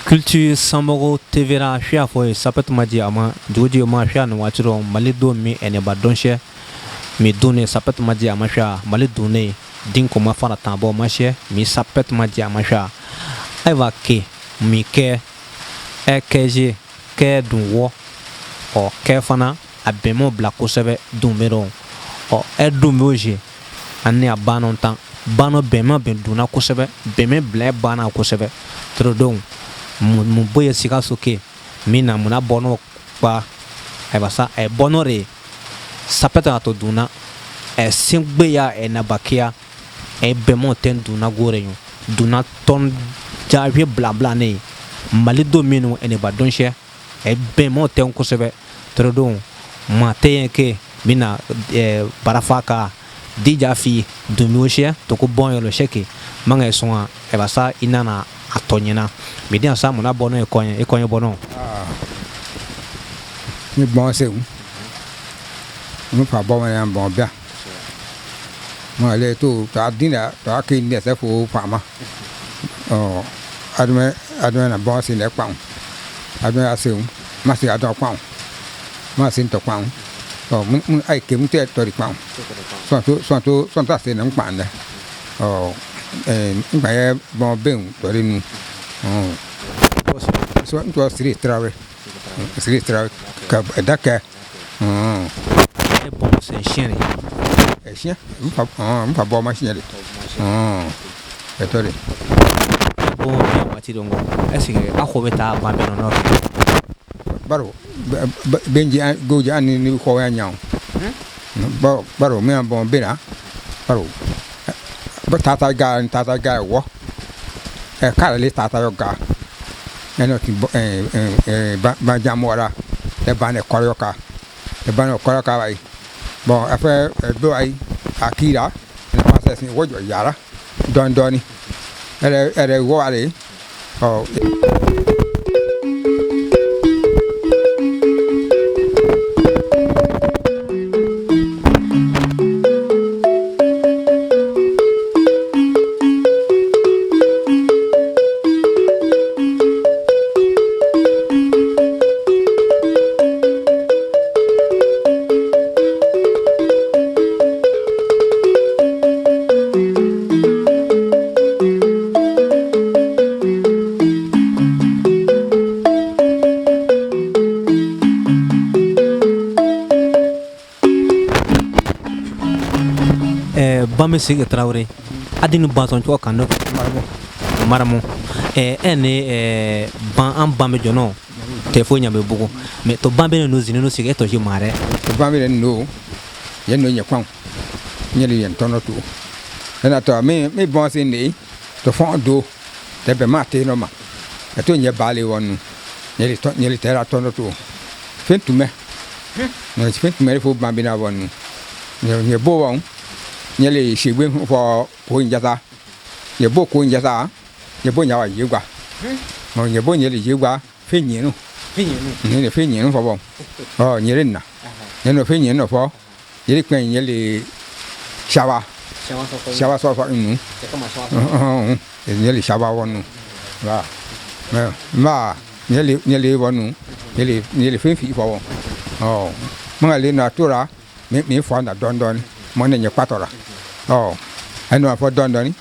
Culture Samoro TVra shia fo sapet maji ama joji ma shia no watiro malido mi ene badonche mi dune sapet maji ama shia malido ne din ko ma fara tambo ma shia mi sapet maji ama shia aiva ke mi ke ekeje ke dunwo o ke fana abemo blako sebe dumero o edumboje anne abanon tan bano bema ben duna ko sebe beme ble bana ko sebe trodon mu boye sika soke mina muna bono pa e basa e bonore sapeta to duna e singbe ya e na bakia e bemo ten duna goreyo duna ton jaje bla bla ne malido minu ene badonche e bemo ten ko sebe trodon mate ke mina barafaka dija fi dumioche to ko bon yo sheke manga so e basa inana atonyena me dia sa mona bono e konye bono ni bon se mu pa bon ya bon bia ma le to ta dina ta ke ni se fo pa ma adme na bon se le kwang adme ase ma se adon kwang ma se to kwang mun ai ke mun te to ri kwang so ta se nan kwang de ba bon ben to ri nu so to siri trawe ka daka e bon se chien e chien pa bon ma chien e to ri bon ya wati dongo est-ce que akobeta ba ben no baro benji goji ani ni ko ya nyaaw baro me bon bena baro ba tata ga wo e kala le tata yo ga eno ti ba jamora e ba ne koroka bai bon après do ai akira ne passa sin wojo yara don doni ere wo ale bame sig traure adinu baton to kan maramo ene ban am bame jono te fo nyambe bugo me to bambe no zini no sig eto ji mare to bambe no yen no nyakwan nyeli yen tono tu ena to me bon sin ni to fon do te be mate no ma eto nye bale won nyeli tera tono tu fentu me no fentu me fo bambe na won nye bo won nyele shigwe fo ko njata ye bo ko njata ye bo nyawa yegwa mo ye bo nyele yegwa fenyenu ne fenyenu fo bon nyele na ne fenyenu fo yele kwen nyele shawa so nu nyele shawa wonu wa ma nyele wonu nyele fenfi fo bon mangale na tura me fo na don mo ne nye patora eno afọ dondoni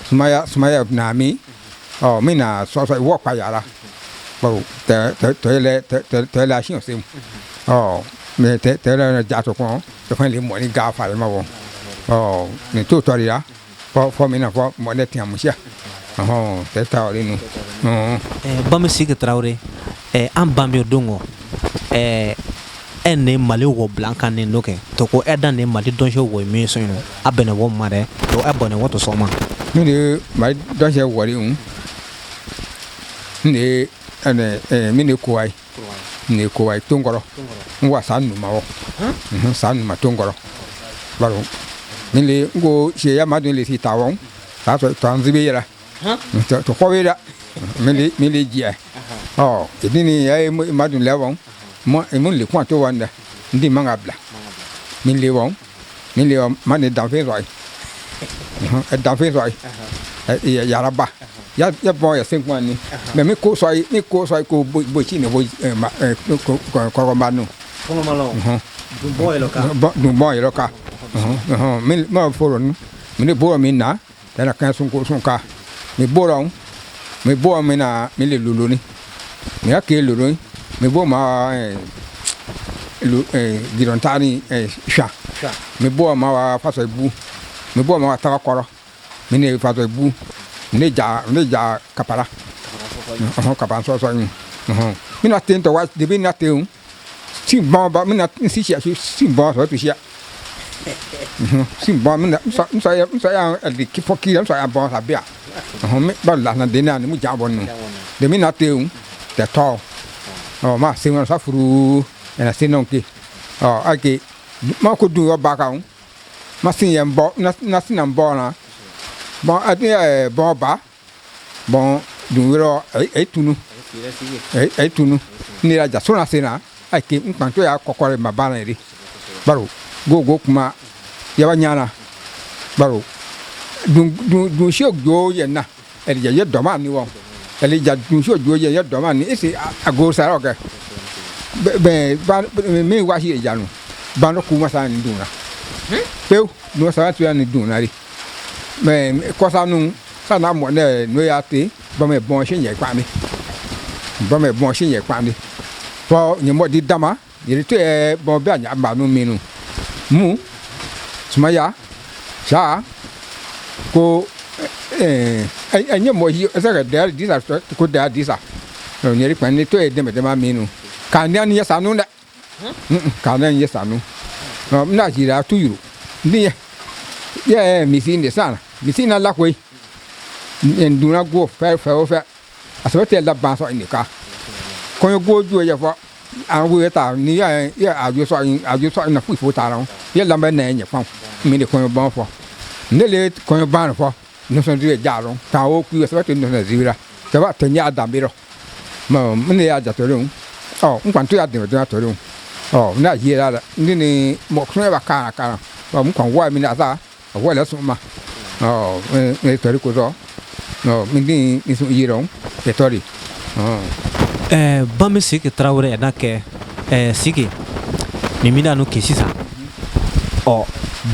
sumaya na mi mi na so wo pa yara bo te la shin sim me te la ja to ko to fa le mo ni ga fa le ma wo ni to tori ya fo mi na fo mo ne tiam sia te ta ori nu bame sig traure am bambe dongo ene mali wo blanca ne noke to ko eda ne mali donjo wo mi so no abene wo mare to ebone wo to so ma ni de mali donjo wo ri ni ene mi ne ko ai tongoro ngwa sanu ma wo sanu ma tongoro baro mi le ngo she ya ma de le ti ta won ta so tanzibe yara to ko we da mi le ji idini ya ma dun le won mo le kwa to wanda ndi manga bla min le won man dan fe roi dan fe roi ya raba ya bon ya 5 mois ni mais mi ko so ko bo chi ne bo ko ma no dum boy loka dum boy loka mi ma fo ron mi ne bo mi na da na kan sun ka mi bo ron mi bo mi na mi le lulu ni mi ake lulu mi bo ma girontani sha mi bo ma wa faso bu mi bo ma wa ta koro mi ne faso bu ne ja kapara kapara so ni mi na ten to wa de bi na ten si bon ba mi na si bon so tu sia si bon mi na so ya de ki foki so ya bon sa bia mi ba la na de na ni mu ja bon no de mi na ten te to ma se mo sa furu na se non ki ake ma ko du yo ba ka ma sin ye bo na sin na bo na bon ati bon ba bon du ro tunu tunu ni la ja so na se na ake nkanto ya kokore ma ba na ri baro go kuma ya ba nyana baro du shi ogjo ye na ye do ma ni won ele ja du shi ogjo ye do ma ni ese ago sa ro ke me wa shi ja no ba no kuma sa ni duna peu no sa tu ya ni duna ri mais kosa nu sa na mo ne no ya te ba me bon shi ye kwa mi po ni mo di dama ni te bon ba nya ba nu mi nu mu sumaya sa ko anya mo yi sa ga da di sa ko da di sa no ni ri kwa ni to e de me de ma mi nu ka ni an ye sa nu da ka ni ye sa nu no na ji ra tu yu ni ye mi sin de sana mi sin la ko en duna go fa asabete la ba so ni ka ko yo go ju ye fo an wo ta ni ya aju so na fu ta ron ye la ba na nye fam mi de ko yo ba fo ne le ko yo ba fo no so di ja ron ta o ku asabete no na zira ta ba te nya da bi ro ma ne ya ja to ron nkwan to ya de to ron na ye la ni mo so ba ka ba mu kon wa mi na sa wa la so ma me to ri ko zo no mi so yi ron te to ri bami siki Traoré na ke siki mimina no ke sisa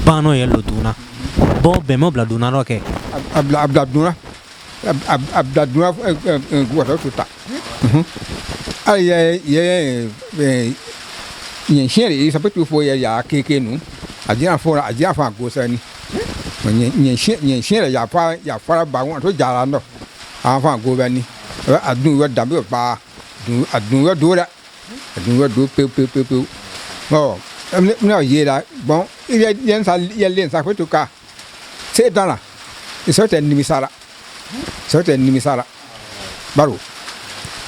bano ye lo duna bo be mo bla duna ro ke abla duna go to ta ay ye yen shere sa petu fo ya keke nu ajia fa go sa ni yen shere ya fa ba won to jara no afa go ba ni adun yo dabe ba adun yo do da adun yo do pe no ye la bon yen sa ye len sa petu ka c'est dans là et certain nimisara baro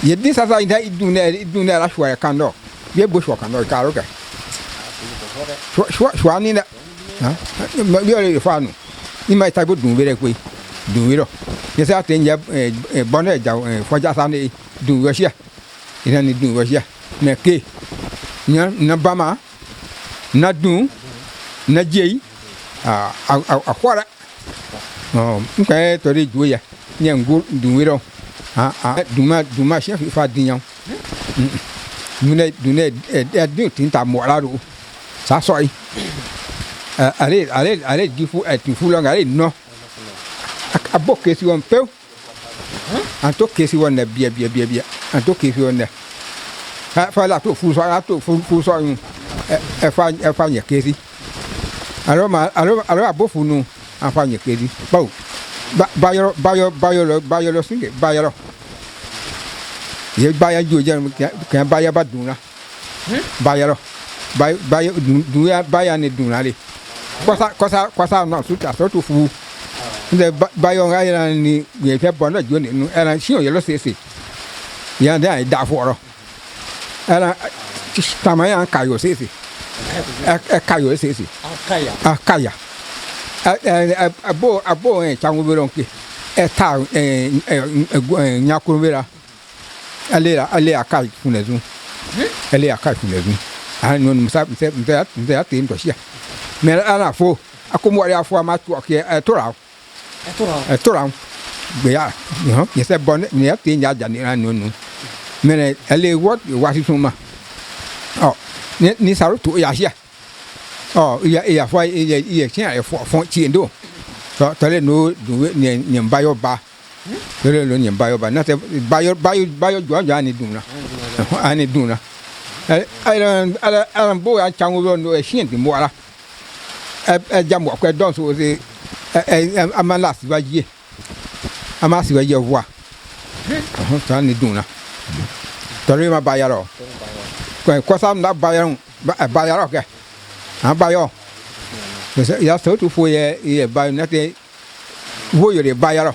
ye di sa ida idune la shwa kan do ye bo shwa kan do ka ro ka shwa ni na ha bi ole fa nu ni mai ta bo dun bere pe dun ro ye sa ten ye bonne ja fo ja sa ni dun ro sia ina ni dun ro sia me ke na bama na dun na jei a kwara nka to ri juya nyangu dun ro duma chef fa dinyan dune din tinta mo la ro sa so yi ale difu etifu lo ngale no aboke si won pe anto kesi won na bia anto kesi won na fa la to fu so yin fa nya kesi alo abofu nu afa nya kesi bawo bayolo singe bayolo ye baya joja kan baya ba duna bayolo bayo duya baya ne duna le kosa na suta so to fu nde bayo ga ya ni ye fe bona jo ni nu era shi o ye lo sese ya da da fo ro era tamaya kayo sese kayo sese akaya abo changu beronke eta nyakuru bera ale akai funezu no musa mse atin to sia me ana fo akomo ari afo amatu ke tora ya ya se bon ne ti nya ja ni anu nu mene ele what wa si suma oh ni saru tu ya sia oh ya fo ya chen ya fo chi ndo to le no du ni ba yo ba le lo ni ba yo ba na te ba yo jo ja ni dun na ani dun na ala bo ya changu no e shin ti mo ala ja mo ko don so se amala si ba ye ama si wa ye wa ta ni dun na to le ma ba ya ro ko sam na ba ya ro ke a ba yo ya so tu fo ye ba na te wo yo le ba ya ro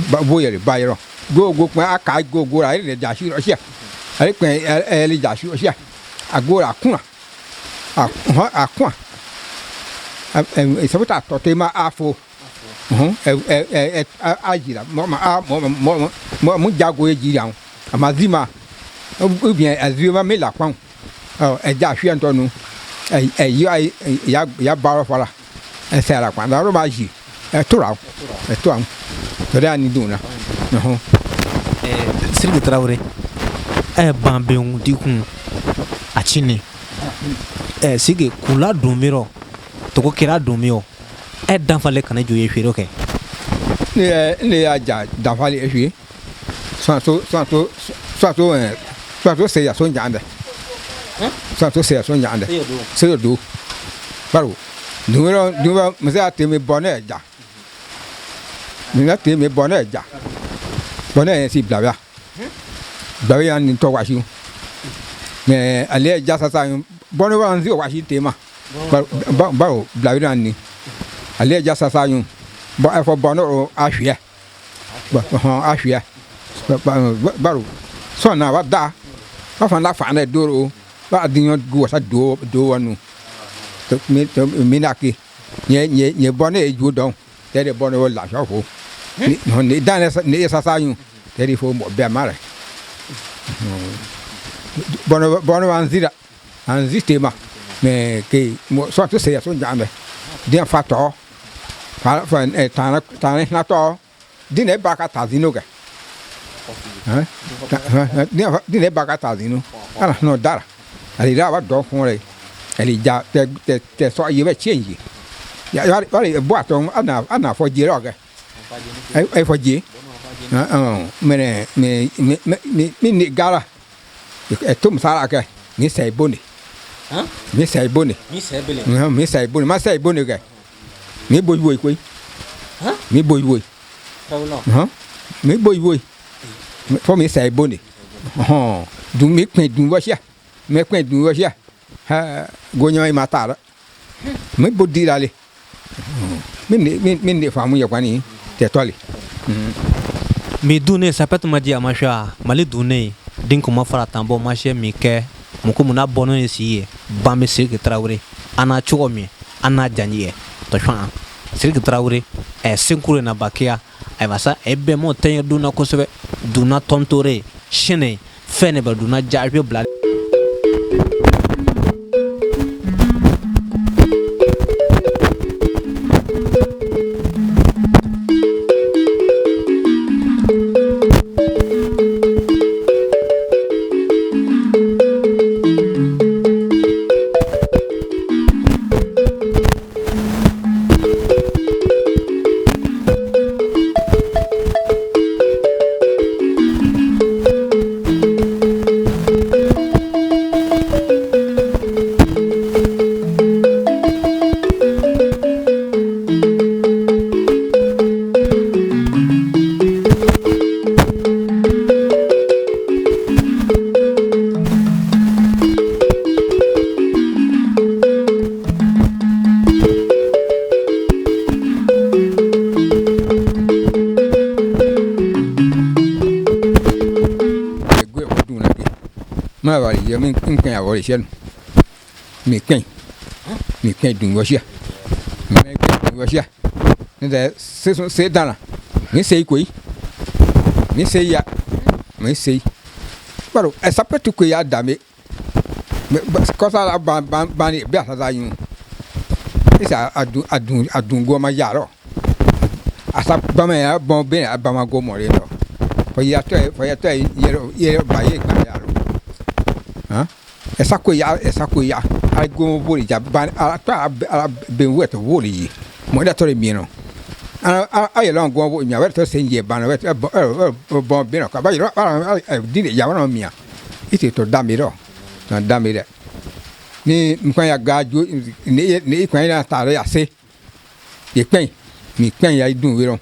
ba wo yo le ba ya ro go pa aka go ra le ja shi ro sia ale pe ele ja shi ro sia agora kun a kun e so ta to te ma afo ajira mo jago ejira amazima ou bien azima me la kwan e ja hwe nto nu ya baro fala e se la kwan da ro ma ji e to am to da ni duna Siriki Traoré bambeun dikun achini sige kula dumiro to ko kira dumio dan fale kana joye hwero ke ne ya ja dan fale hwe so se ya so nyande so se ya so nyande se do baro dumiro me se atemi bonne ja ni na temi bonne ja bonne si blabla blabla ni to washi me ale ja sa bonne wa nzi washi tema baro blabla ni ale ja sa yun bo e fo bono ahwe ahwe baro so na wa da fa fan la fa na doro ba dinyo go sa do wanu to mi na ki nye bono e ju don de bono la sha fo ni dan ne sa yun de fo mo be mare bono anzi tema mais que so to se ya so jambe dia fato fa tana na to dine baka tazino ga dine baka tazino ala no dara ali da wa do fun re ali ja te so yi be change ya wari boato ana fo jiro ga ai fo ji mene me ni gara e tum sara ga ni sai boni mi sai boni mi sai boni ma sai boni ga mi boy koi mi boy mi boy fo mi sai boni du mi pin du wa sia me pin du wa sia ha gonyo ai matara mi bodi dale min ne famu ya kwani te tole mi dune sapet maji amasha mali dune din ko ma fara tambo ma she mi ke muko muna bono ne siye bambe Siriki Traoré ana chomi ana janye to chwa Siriki Traoré sinkure na bakia ay wasa ebe mo tenya duna ko sebe duna tontore shine fene ba duna jarbe bla ma bari ye min kan ya wori shen mi kan dun wo sia mi kan dun wo sia ne da se dana ni sei koi ni sei ya mi sei baro e sapetu ko ya dame ko sa ba ni bi asa yun isa adun go ma yaro asa bama ya bon be bama go more no for ya to ye ba ye kan ya ro ha esa ko ya ai go bo ya ba ata be wet wo li mo da to re mi no I long go with me. I went to send you a banner. Bon, Bino, I did it. Yawan on me. It is to damn it all. Not damn it. Ni Mquaya guard you in the Equina Tare. I say, you pay me, pay I do. We don't.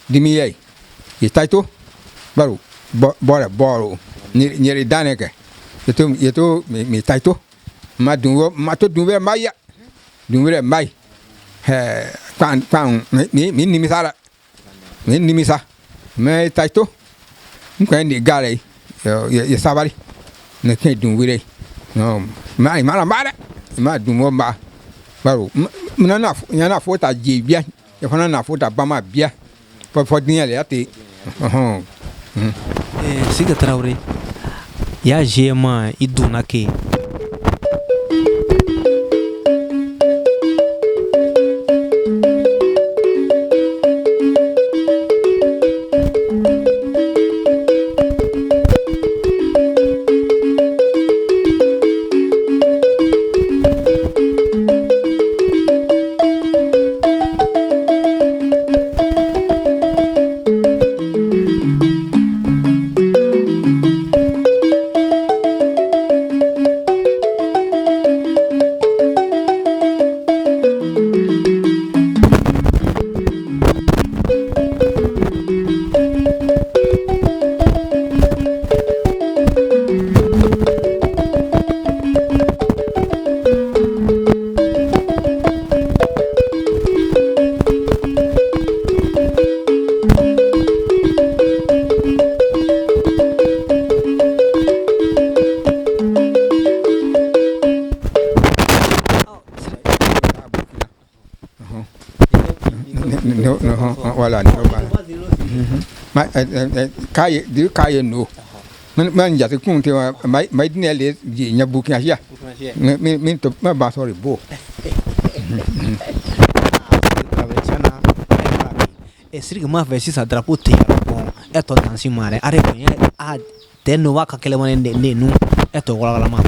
Dimi, ye title, Baru, borrow, nearly Daneke. You told me title. Mato do Maya. Do my. Quan mi nimisa me taito mko ndi gale ya sabari ne ke dun wire no ma mara ma dun mo ba baro na fota jebia ya fana na fota ba ma bia fo din ya ate Siga Traoré ya jema iduna ke voilà ma kai du kai no man ya te kun te mai ne le nya bukin ya min to ma ba sorry bo Esriga ma vesi sa drapo te bon eto dansi mare are konye a te no wa ka kele mone ne nu eto wala ma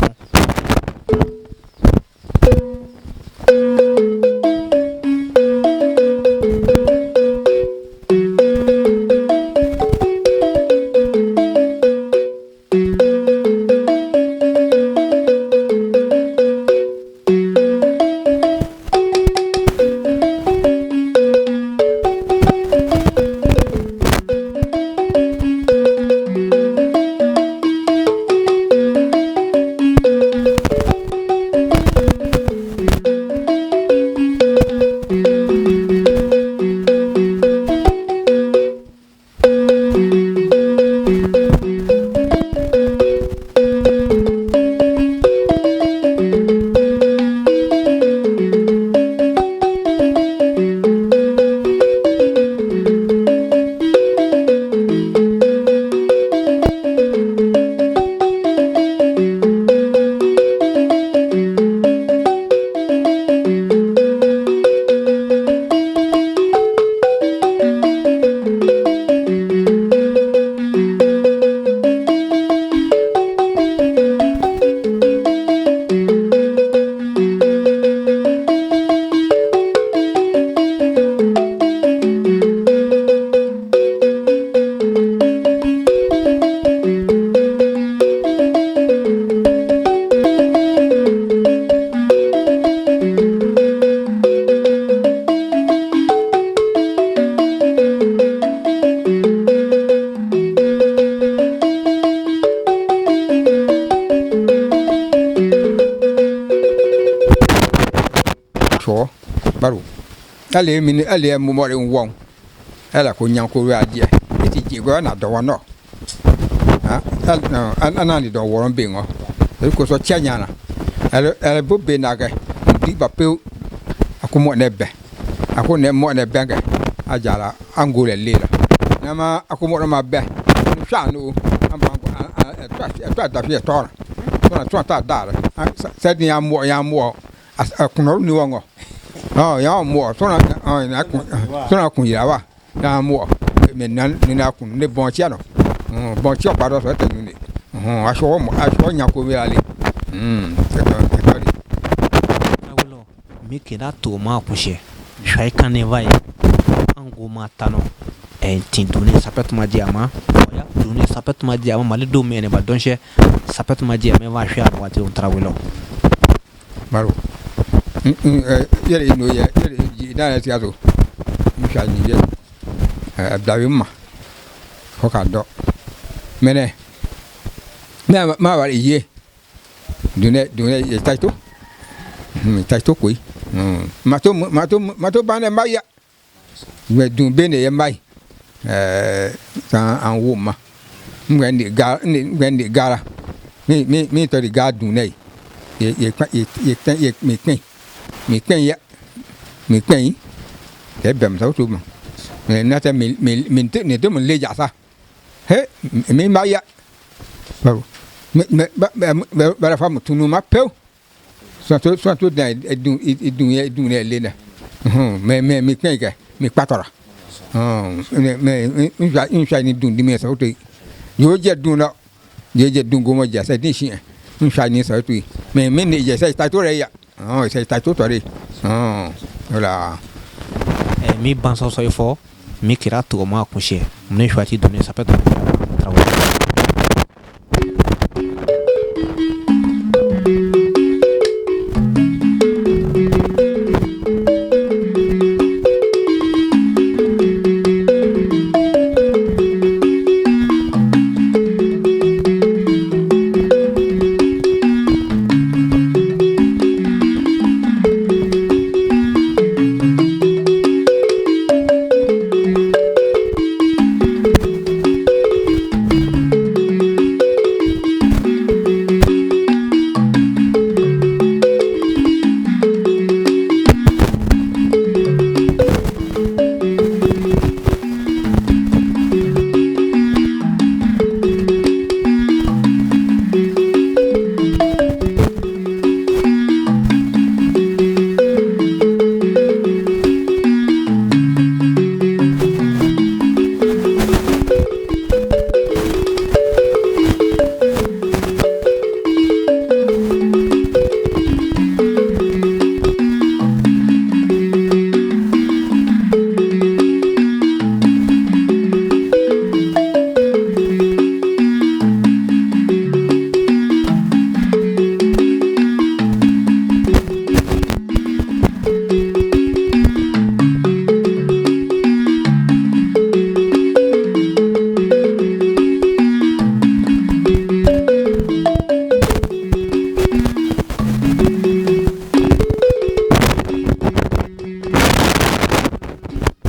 ko baro ale mi ale mo mo re won ala ko nyan ko ri adie ti ji go na do wono ha ana ni do woron be ngo e ko so tia na ele bo be na ga di ba pe akomo ne be akone mo ne be ga ajara angole lera na ma akomo ma be sha no amba ko ta fi tora to ta da sa ni ya mo akuno ni wongo oh ya mo so na kun ya wa na mo me nan ni na kun ne bon chia no bon chia pa do so te ni aso nya ko we ale awolo mi kira to ma kushe shai kan vai ango matano tin dune sapet ma diama ya dune sapet ma diama mali do me ne ba donche sapet ma diama va shia no wati on trawelo maro yele no ye yele na ti aso mi sha ni ye abdawima hoka do mene ma wa ye dune ye taito taito koi mato bane maya we dun bene ye mai ta an wo ma ngwendi gara mi to di ga dun nei ye mi pen ke bem so tu ma na ta min te ne to mun le ja sa he mi maya ba la femme tunu ma peu soit da edun le na mais mi pen ke mi patora mais une fois ni dun di me sa to yo je dun na je dun go mo ja sa din shi une fois ni sa to mais ne je sa ta to re ya c'est ta to re voilà mi ban so fo mi kira to ma kushe mun shwati dune sapet trawelo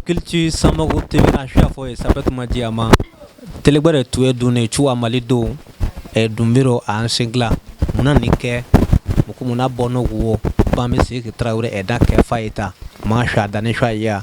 culture samago TV na shia fo sapet ma diama telegbare tuwe dune chuwa malido dumbiro an singla muna nike mukumuna bono wo ba me se ke traure eda ke faita ma sha dane sha ya